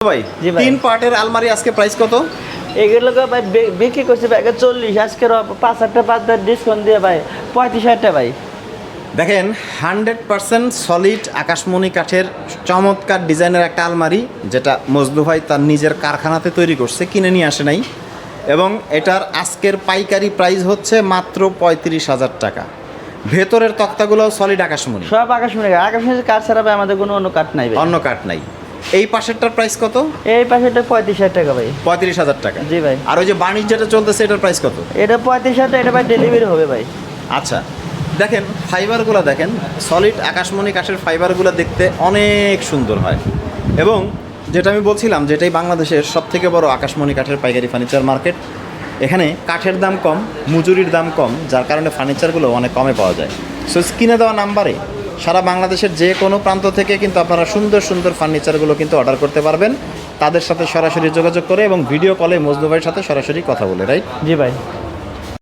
ভাই জি ভাই। 3 পার্টের আলমারি আজকে প্রাইস কত? এগুলোকে ভাই বিক্রি করছে ভাই 40, আজকের 5,000 ডিসকাউন্ট দিয়ে ভাই 35,000 ভাই। দেখেন 100% সলিড আকাশমণি কাঠের চমৎকার ডিজাইনের একটা আলমারি, যেটা মজনু ভাই তার নিজের কারখানাতে তৈরি করছে, কিনে নিয়ে আসে নাই। এবং এটার আজকের পাইকারি প্রাইস হচ্ছে মাত্র 35,000 টাকা। ভেতরের তক্তাগুলো সলিড আকাশমণি, সব আকাশমণি কাঠ ছাড়া ভাই আমাদের কোনো অন্য কাঠ নাই ভাই। অন্য কাঠ নাই। এই পাশেরটার প্রাইস কত? এই পাশেটা 35,000 টাকা ভাই। 35,000 টাকা। জি ভাই। আর ওই যে বাণিজ্য যেটা চলতেছে এটার প্রাইস কত? এটা 35,000, এটা ভাই ডেলিভারি হবে ভাই। আচ্ছা, দেখেন ফাইবারগুলো দেখেন, সলিড আকাশমণি কাঠের ফাইবারগুলো দেখতে অনেক সুন্দর হয়। এবং যেটা আমি বলছিলাম, যেটাই বাংলাদেশের সবথেকে বড় আকাশমণি কাঠের পাইকারি ফার্নিচার মার্কেট। এখানে কাঠের দাম কম, মজুরির দাম কম, যার কারণে ফার্নিচারগুলো অনেক কমে পাওয়া যায়। সো স্ক্রিনে দেওয়া নাম্বারে সারা বাংলাদেশের যে কোনো প্রান্ত থেকে কিন্তু আপনারা সুন্দর সুন্দর ফার্নিচারগুলো কিন্তু অর্ডার করতে পারবেন তাদের সাথে সরাসরি যোগাযোগ করে, এবং ভিডিও কলে মজনু ভাইয়ের সাথে সরাসরি কথা বলে, রাইট? জি ভাই।